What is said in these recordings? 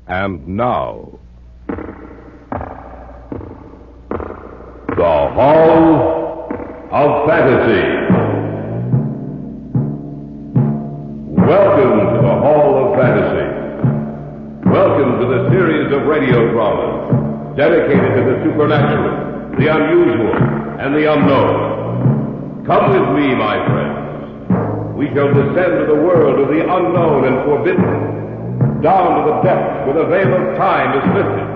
And now, the Hall of Fantasy. Welcome to the Hall of Fantasy. Welcome to the series of radio dramas dedicated to the supernatural, the unusual, and the unknown. Come with me, my friends. We shall descend to the world of the unknown and forbidden, down to the depths where the veil of time is lifted,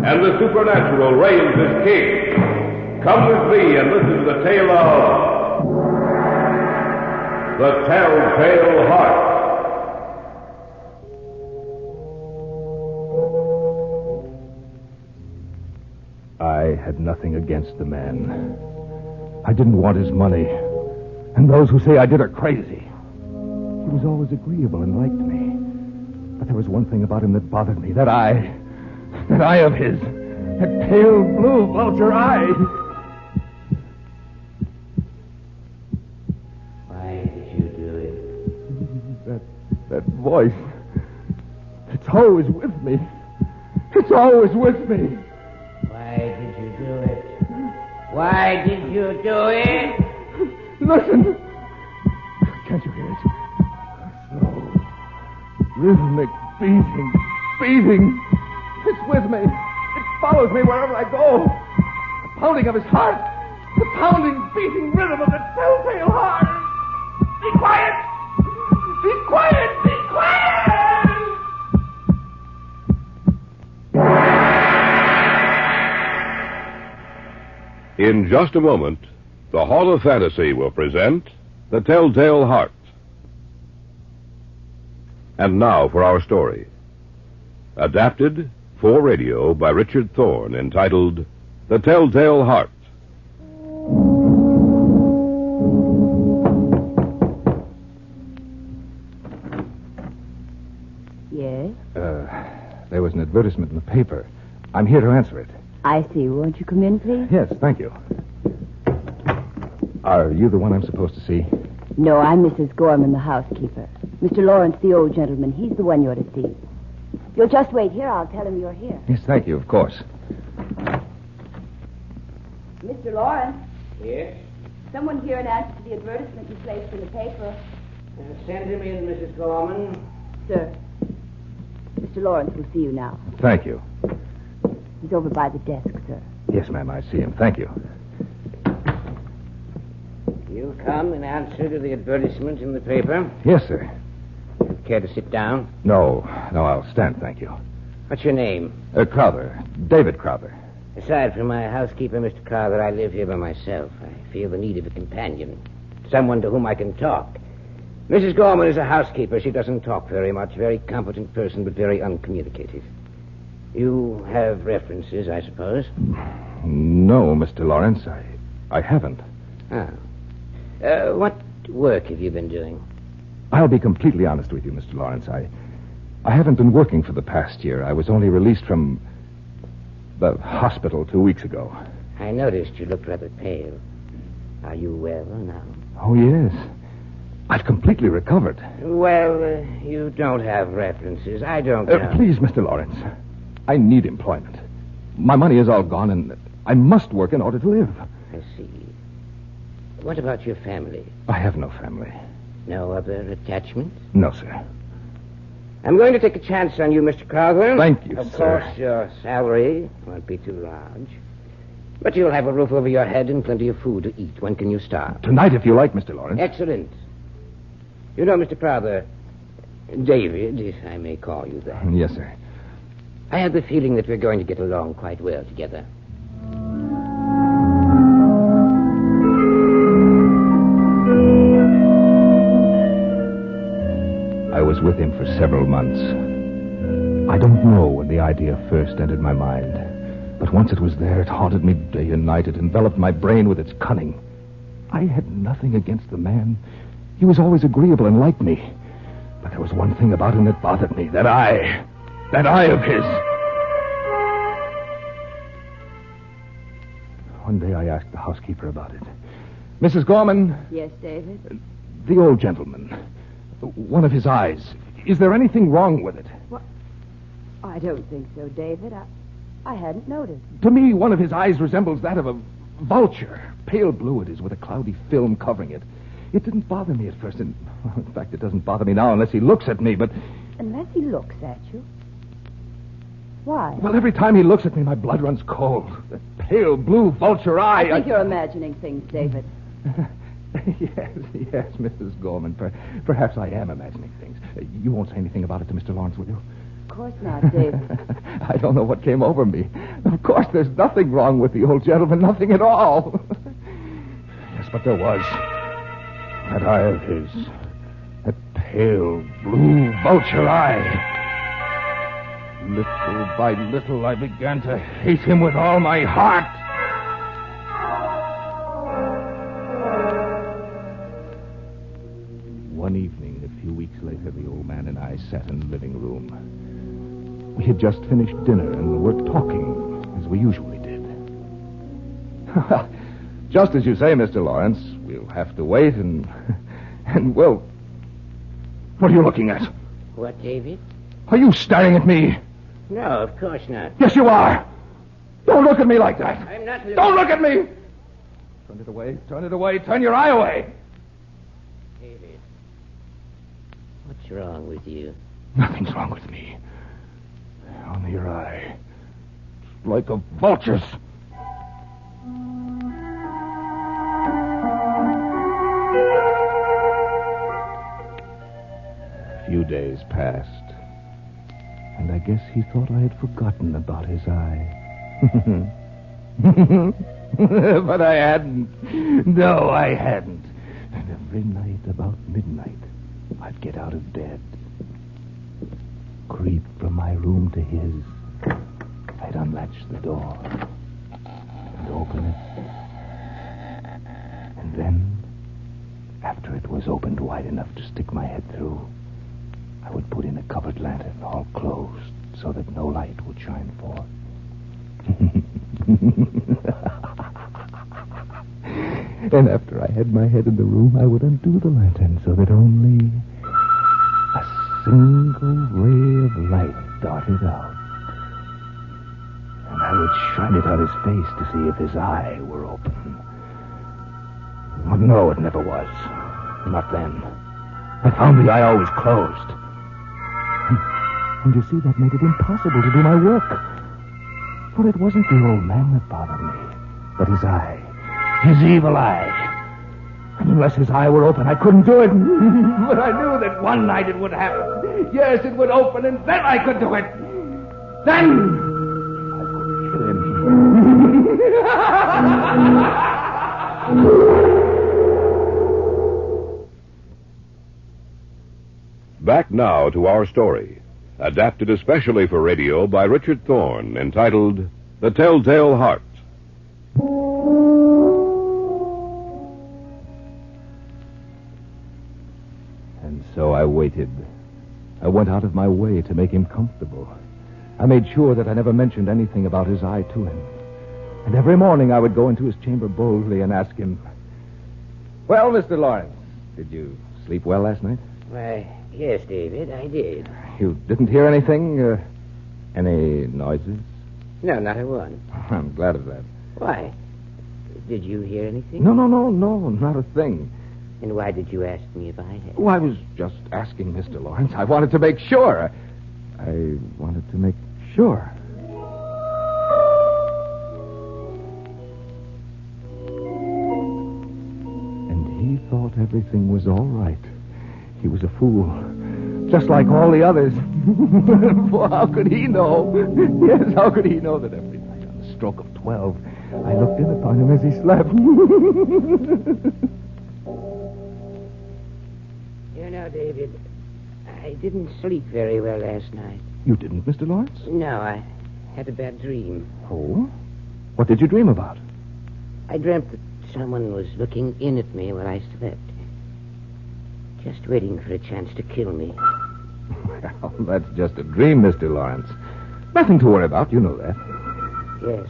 and the supernatural reigns as king. Come with me and listen to the tale of the Telltale Heart. I had nothing against the man. I didn't want his money. And those who say I did are crazy. He was always agreeable and liked me. But there was one thing about him that bothered me. That eye of his. That pale blue vulture eye. Why did you do it? That voice. It's always with me. It's always with me. Why did you do it? Why did you do it? Listen. Can't you hear it? Slow, rhythmic beating. It's with me. It follows me wherever I go. The pounding of his heart. The pounding, beating rhythm of the telltale heart. Be quiet! Be quiet! Be quiet! In just a moment, the Hall of Fantasy will present The Telltale Heart. And now for our story. Adapted for radio by Richard Thorne, entitled The Telltale Heart. Yes? There was an advertisement in the paper. I'm here to answer it. I see. Won't you come in, please? Yes, thank you. Are you the one I'm supposed to see? No, I'm Mrs. Gorman, the housekeeper. Mr. Lawrence, the old gentleman, he's the one you're to see. You'll just wait here. I'll tell him you're here. Yes, thank you, of course. Mr. Lawrence, Yes? someone here in answer to the advertisement you placed in the paper. Send him in, Mrs. Gorman. Sir, Mr. Lawrence will see you now. Thank you. He's over by the desk, sir. Yes, ma'am, I see him. Thank you. You come in answer to the advertisement in the paper. Yes, sir. Care to sit down? No, I'll stand, thank you. What's your name? Crowther. David Crowther. Aside from my housekeeper, Mr. Crowther, I live here by myself. I feel the need of a companion. Someone to whom I can talk. Mrs. Gorman is a housekeeper. She doesn't talk very much. Very competent person, but very uncommunicative. You have references, I suppose? No, Mr. Lawrence, I haven't. Oh. What work have you been doing? I'll be completely honest with you, Mr. Lawrence. I haven't been working for the past year. I was only released from the hospital 2 weeks ago. I noticed you looked rather pale. Are you well now? Oh, yes. I've completely recovered. Well, you don't have references. I don't know. Please, Mr. Lawrence. I need employment. My money is all gone, and I must work in order to live. I see. What about your family? I have no family. No other attachments? No, sir. I'm going to take a chance on you, Mr. Crowther. Thank you, Of sir. course, your salary won't be too large. But you'll have a roof over your head and plenty of food to eat. When can you start? Tonight, if you like, Mr. Lawrence. Excellent. You know, Mr. Crowther, David, if I may call you that. Yes, sir. I have the feeling that we're going to get along quite well together. I was with him for several months. I don't know when the idea first entered my mind, but once it was there, it haunted me day and night. It enveloped my brain with its cunning. I had nothing against the man. He was always agreeable and liked me. But there was one thing about him that bothered me. That eye of his. One day I asked the housekeeper about it. Mrs. Gorman. Yes, David? The old gentleman. One of his eyes. Is there anything wrong with it? What? I don't think so, David. I hadn't noticed. To me, one of his eyes resembles that of a vulture. Pale blue it is, with a cloudy film covering it. It didn't bother me at first, and in fact, it doesn't bother me now unless he looks at me, but... Unless he looks at you? Why? Well, every time he looks at me, my blood runs cold. That pale blue vulture eye... I think you're imagining things, David. Yes, Mrs. Gorman. Perhaps I am imagining things. You won't say anything about it to Mr. Lawrence, will you? Of course not, David. I don't know what came over me. Of course, there's nothing wrong with the old gentleman, nothing at all. Yes, but there was. That eye of his. That pale blue vulture eye. Little by little, I began to hate him with all my heart. One evening, a few weeks later, the old man and I sat in the living room. We had just finished dinner and were talking, as we usually did. Just as you say, Mr. Lawrence, we'll have to wait and well... What are you looking at? What, David? Are you staring at me? No, of course not. Yes, you are. Don't look at me like that. I'm not looking... Don't look at me! Turn it away, turn it away, turn your eye away. David, what's wrong with you? Nothing's wrong with me. Only your eye. It's like a vulture's. A few days passed, and I guess he thought I had forgotten about his eye. But I hadn't. No, I hadn't. And every night about midnight, I'd get out of bed, creep from my room to his. I'd unlatch the door and open it. And then, after it was opened wide enough to stick my head through, I would put in a covered lantern, all closed, so that no light would shine forth. And after I had my head in the room, I would undo the lantern so that only a single ray of light darted out. And I would shine it on his face to see if his eye were open. But no, it never was. Not then. I found the eye always closed. And you see, that made it impossible to do my work. For it wasn't the old man that bothered me, but his eye. His evil eye. And unless his eye were open, I couldn't do it. But I knew that one night it would happen. Yes, it would open, and then I could do it. Then I could kill him. Back now to our story, adapted especially for radio by Richard Thorne, entitled The Telltale Heart. And so I waited. I went out of my way to make him comfortable. I made sure that I never mentioned anything about his eye to him. And every morning I would go into his chamber boldly and ask him, "Well, Mr. Lawrence, did you sleep well last night?" Why, yes, David, I did. You didn't hear anything? Any noises? No, not a one. I'm glad of that. Why? Did you hear anything? No, not a thing. And why did you ask me if I had? Oh, I was just asking Mr. Lawrence. I wanted to make sure. I wanted to make sure. And he thought everything was all right. He was a fool. Just like all the others. Well, how could he know? Yes, how could he know that every night on the stroke of 12, I looked in upon him as he slept? You know, David, I didn't sleep very well last night. You didn't, Mr. Lawrence? No, I had a bad dream. Oh? What did you dream about? I dreamt that someone was looking in at me while I slept. Just waiting for a chance to kill me. Well, that's just a dream, Mr. Lawrence. Nothing to worry about, you know that. Yes,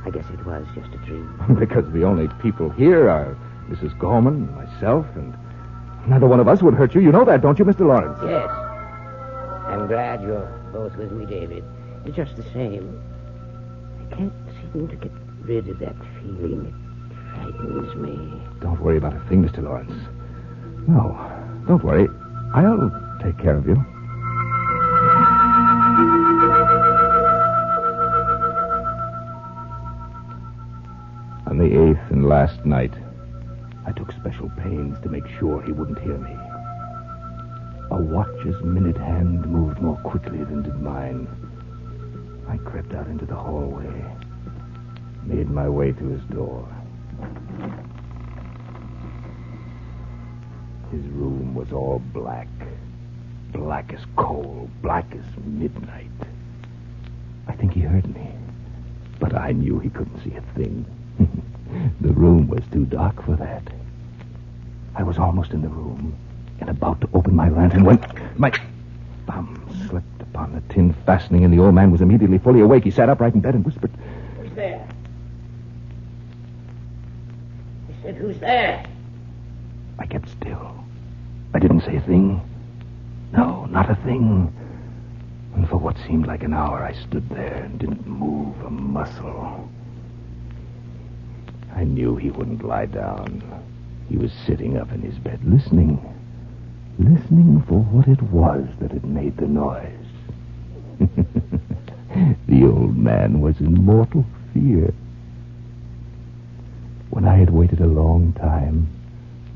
I guess it was just a dream. Because the only people here are Mrs. Gorman, myself, and neither one of us would hurt you. You know that, don't you, Mr. Lawrence? Yes. I'm I'm glad you're both with me, David. Just the same, I can't seem to get rid of that feeling. It frightens me. Don't worry about a thing, Mr. Lawrence. No, don't worry. I'll take care of you. On the 8th and last night, I took special pains to make sure he wouldn't hear me. A watch's minute hand moved more quickly than did mine. I crept out into the hallway, made my way to his door. His room was all black. Black as coal, black as midnight. I think he heard me, but I knew he couldn't see a thing. The room was too dark for that. I was almost in the room and about to open my lantern when my thumb slipped upon the tin fastening, and the old man was immediately fully awake. He sat upright in bed and whispered, "Who's there?" I said, "Who's there?" I kept still. I didn't say a thing. No, not a thing. And for what seemed like an hour, I stood there and didn't move a muscle. I knew he wouldn't lie down. He was sitting up in his bed, listening for what it was that had made the noise. The old man was in mortal fear. When I had waited a long time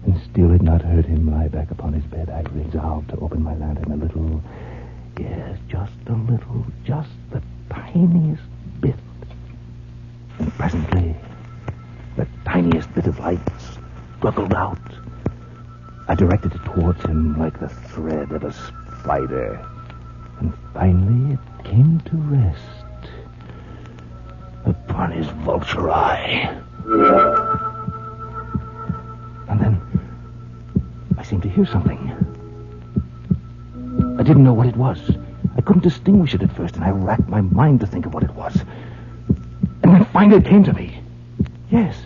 and still had not heard him lie back upon his bed, I resolved to open my lantern a little. Yes, just a little, just the tiniest bit. And presently, the tiniest bit of light struggled out. I directed it towards him like the thread of a spider. And finally it came to rest upon his vulture eye. And then I seemed to hear something. I didn't know what it was. I couldn't distinguish it at first, and I racked my mind to think of what it was. And then finally it came to me. Yes,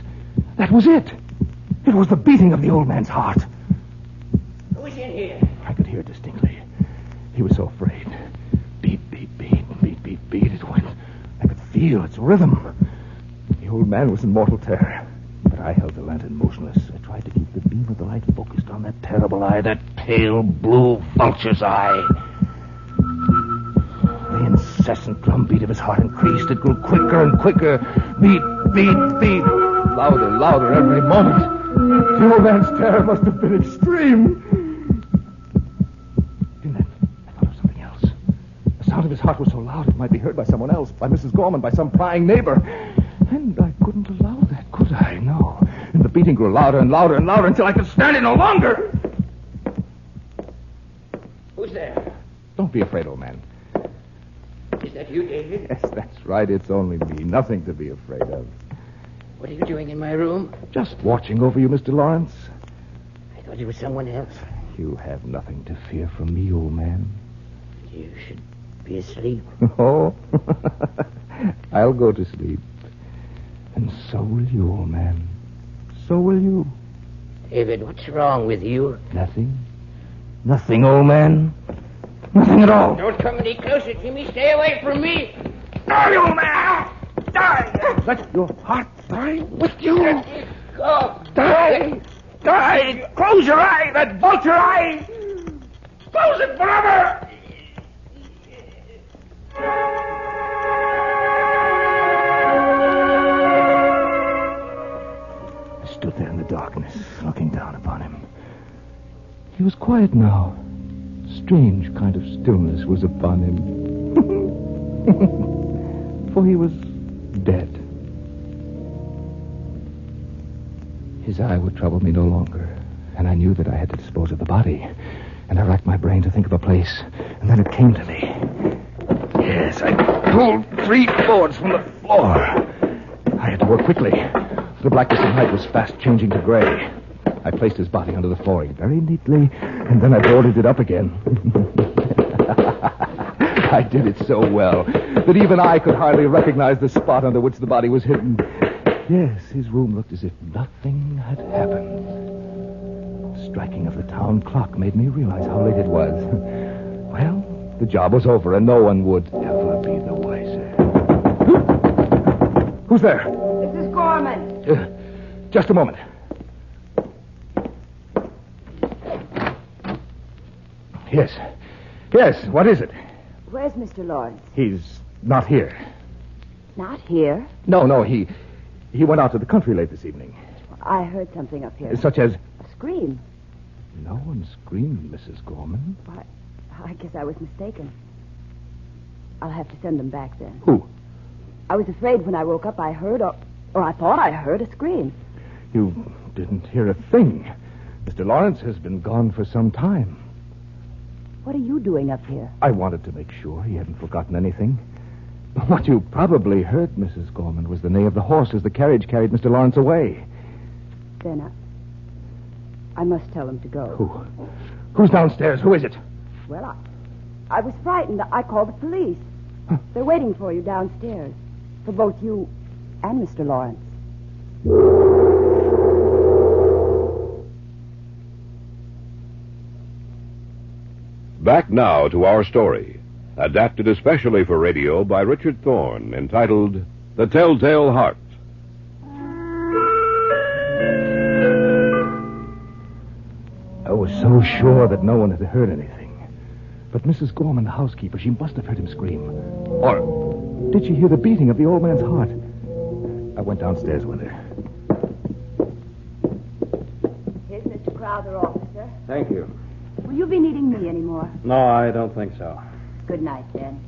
that was it. It was the beating of the old man's heart. Who's in here? I could hear it distinctly. He was so afraid. Beat, beat, beat, beat, beat, beat. It went. I could feel its rhythm. The old man was in mortal terror. But I held the lantern motionless. I tried to keep the beam of the light focused on that terrible eye, that pale blue vulture's eye. The incessant drumbeat of his heart increased. It grew quicker and quicker. Beat, beat, beat. Louder, louder every moment. The old man's terror must have been extreme. And then I thought of something else. The sound of his heart was so loud it might be heard by someone else, by Mrs. Gorman, by some prying neighbor. And I couldn't allow that, could I? No. And the beating grew louder and louder and louder until I could stand it no longer. Who's there? Don't be afraid, old man. Is that you, David? Yes, that's right. It's only me. Nothing to be afraid of. What are you doing in my room? Just watching over you, Mr. Lawrence. I thought it was someone else. You have nothing to fear from me, old man. You should be asleep. Oh, I'll go to sleep. And so will you, old man. So will you. David, what's wrong with you? Nothing. Nothing, old man. Nothing at all. Don't come any closer to me. Stay away from me. Die, old man! Die! Let your heart die with you. Let me go. Die! Die! Close your eye, that vulture eye! Close it forever! I stood there in the darkness, looking down upon him. He was quiet now. Strange kind of stillness was upon him. For he was dead. His eye would trouble me no longer, and I knew that I had to dispose of the body. And I racked my brain to think of a place, and then it came to me. Yes, I pulled 3 boards from the floor. I had to work quickly. The blackness of night was fast changing to gray. I placed his body under the flooring very neatly, and then I boarded it up again. I did it so well that even I could hardly recognize the spot under which the body was hidden. Yes, his room looked as if nothing had happened. The striking of the town clock made me realize how late it was. Well, The job was over, and no one would ever be the wiser. Who's there? Mrs. Gorman. Just a moment. Yes. Yes, what is it? Where's Mr. Lawrence? He's not here. Not here. No, he went out to the country late this evening. I heard something up here. Such as... A scream. No one screamed, Mrs. Gorman. Why, I guess I was mistaken. I'll have to send them back then. Who? I was afraid when I woke up I heard, or I thought I heard a scream. You didn't hear a thing. Mr. Lawrence has been gone for some time. What are you doing up here? I wanted to make sure he hadn't forgotten anything. What you probably heard, Mrs. Gorman, was the neigh of the horse as the carriage carried Mr. Lawrence away. Then I must tell him to go. Who? Who's downstairs? Who is it? Well, I was frightened. I called the police. They're waiting for you downstairs. For both you and Mr. Lawrence. Back now to our story, adapted especially for radio by Richard Thorne, entitled The Telltale Heart. I was so sure that no one had heard anything. But Mrs. Gorman, the housekeeper, she must have heard him scream. Or did she hear the beating of the old man's heart? I went downstairs with her. Here's Mr. Crowther, officer. Thank you. Will you be needing me anymore? No, I don't think so. Good night, then.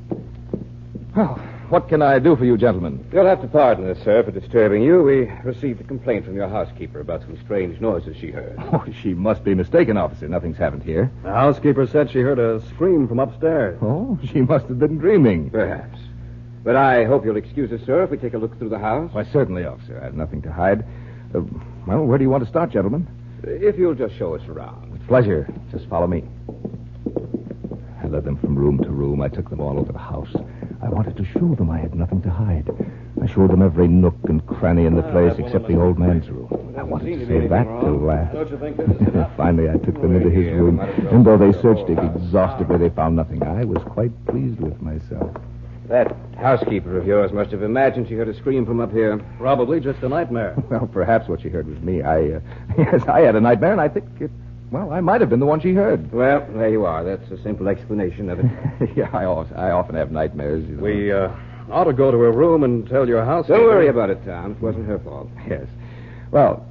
Well, what can I do for you, gentlemen? You'll have to pardon us, sir, for disturbing you. We received a complaint from your housekeeper about some strange noises she heard. Oh, she must be mistaken, officer. Nothing's happened here. The housekeeper said she heard a scream from upstairs. Oh, she must have been dreaming. Perhaps. But I hope you'll excuse us, sir, if we take a look through the house. Why, certainly, officer. I have nothing to hide. Well, where do you want to start, gentlemen? If you'll just show us around. With pleasure. Just follow me. I led them from room to room. I took them all over the house. I wanted to show them I had nothing to hide. I showed them every nook and cranny in the place except the old man's room. I wanted to save that till last. Don't you think this is enough? Finally, I took them into his room, and though they searched it exhaustively, they found nothing. I was quite pleased with myself. That housekeeper of yours must have imagined she heard a scream from up here. Probably just a nightmare. Well, perhaps what she heard was me. Yes, I had a nightmare, and I think I might have been the one she heard. Well, there you are. That's a simple explanation of it. Yeah, I often have nightmares. You know. We ought to go to her room and tell your housekeeper. Don't worry about it, Tom. It wasn't her fault. Yes. Well,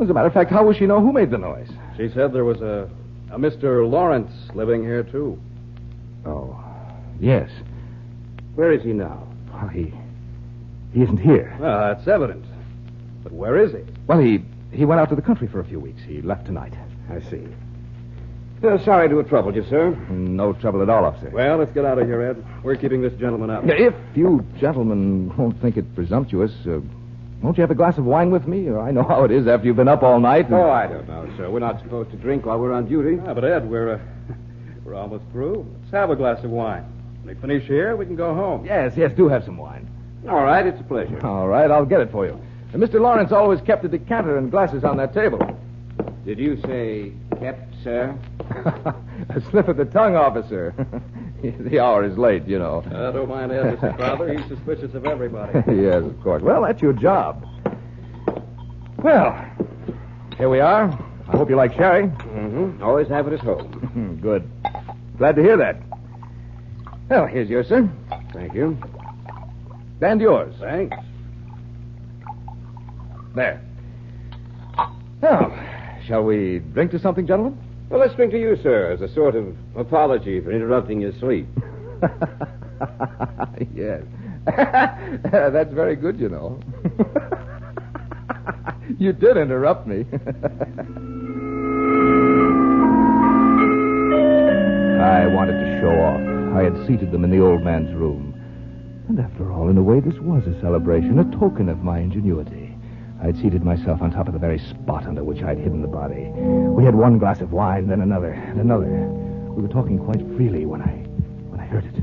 as a matter of fact, how will she know who made the noise? She said there was a Mr. Lawrence living here, too. Oh, yes. Where is he now? Well, he isn't here. Well, that's evident. But where is he? Well, he went out to the country for a few weeks. He left tonight. I see. Sorry to have troubled you, sir. No trouble at all, officer. Well, let's get out of here, Ed. We're keeping this gentleman up. If you gentlemen won't think it presumptuous, won't you have a glass of wine with me? I know how it is after you've been up all night. Oh, I don't know, sir. We're not supposed to drink while we're on duty. Yeah, but Ed, we're almost through. Let's have a glass of wine. When we finish here, we can go home. Yes, do have some wine. All right, it's a pleasure. All right, I'll get it for you. And Mr. Lawrence always kept a decanter and glasses on that table. Did you say kept, sir? A slip of the tongue, officer. The hour is late, you know. Don't mind Ed, Mr. Crowther. He's suspicious of everybody. Yes, of course. Well, that's your job. Well, here we are. I hope you like sherry. Mm-hmm. Always have it at home. Good. Glad to hear that. Well, here's yours, sir. Thank you. And yours. Thanks. There. Now, shall we drink to something, gentlemen? Well, let's drink to you, sir, as a sort of apology for interrupting your sleep. Yes. That's very good, you know. You did interrupt me. I wanted to show off. I had seated them in the old man's room. And after all, in a way, this was a celebration, a token of my ingenuity. I'd seated myself on top of the very spot under which I'd hidden the body. We had one glass of wine, then another, and another. We were talking quite freely when I heard it.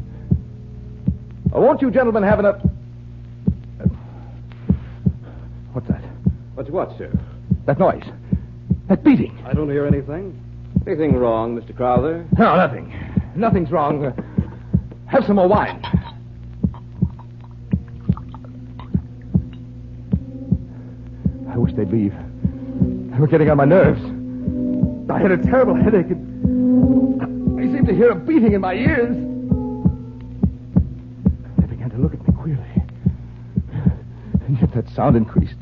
Oh, won't you gentlemen have enough... What's that? What's what, sir? That noise. That beating. I don't hear anything. Anything wrong, Mr. Crowther? No, nothing. Nothing's wrong. Have some more wine. I wish they'd leave. They were getting on my nerves. I had a terrible headache, and I seemed to hear a beating in my ears. They began to look at me queerly. And yet that sound increased.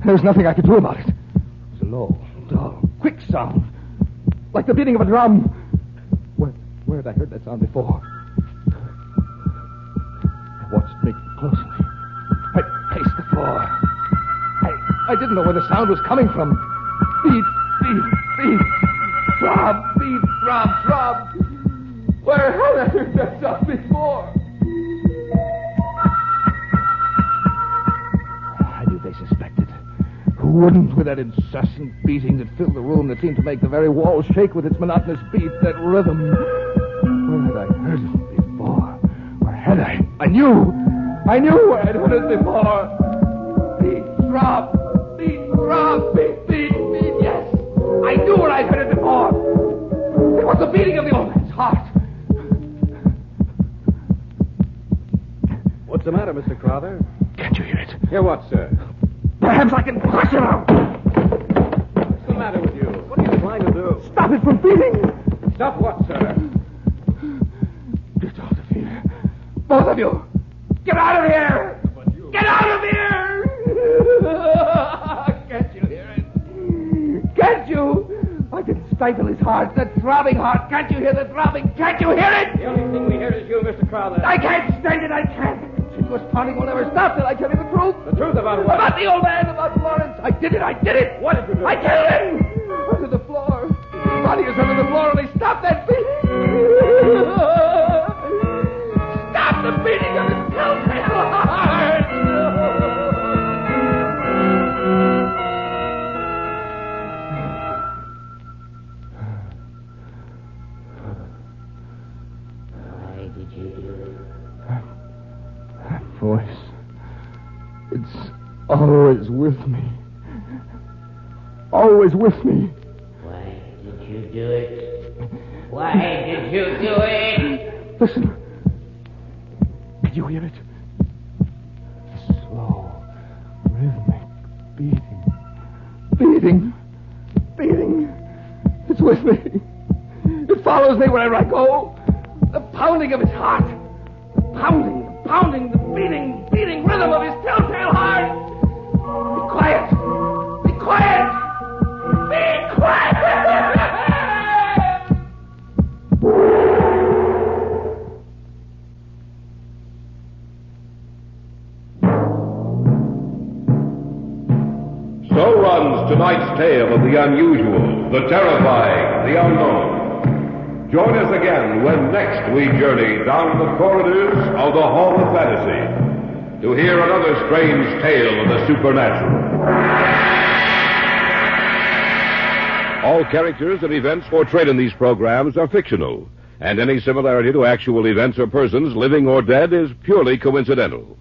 There was nothing I could do about it. It was a low, dull, quick sound. Like the beating of a drum. Where had I heard that sound before? I watched Mick closely. I paced the floor. I didn't know where the sound was coming from. Beat, beat, beat. Throb, beat, throb, throb. Where had I heard that sound before? I knew they suspected. Who wouldn't, with that incessant beating that filled the room that seemed to make the very walls shake with its monotonous beat, that rhythm? Where had I heard it before? Where had I? I knew where I'd heard it before. Beat, throb, beat, throb, beat, beat, beat, yes. I knew where I'd heard it before. It was the beating of the old man's heart. What's the matter, Mr. Crowther? Can't you hear it? Hear what, sir? Perhaps I can push it out. What's the matter with you? What are you trying to do? Stop it from beating. Stop what, sir? Get out of here. Both of you. Get out of here. Get out of here. Can't you hear it? Can't you? I can stifle his heart, that throbbing heart. Can't you hear the throbbing? Can't you hear it? The only thing we hear is you, Mr. Crowther. I can't stand it. I can't. The continuous pounding will never stop till I tell you the truth. The truth about what? About the old man, about Lawrence. I did it. What did you do? I killed him. Under the floor. His body is under the floor, and they stopped that beating. Stop the beating of his telltale heart. Why did you do it? That voice. It's always with me. Always with me. Why did you do it? Why did you do it? Listen. Did you hear it? The slow, rhythmic beating. Beating. Beating. It's with me. It follows me wherever I go. The pounding of his heart. The pounding, the beating rhythm of his telltale heart. Be quiet. Be quiet. Be quiet. So runs tonight's tale of the unusual, the terrifying, the unknown. Join us again when next we journey down the corridors of the Hall of Fantasy to hear another strange tale of the supernatural. All characters and events portrayed in these programs are fictional, and any similarity to actual events or persons, living or dead, is purely coincidental.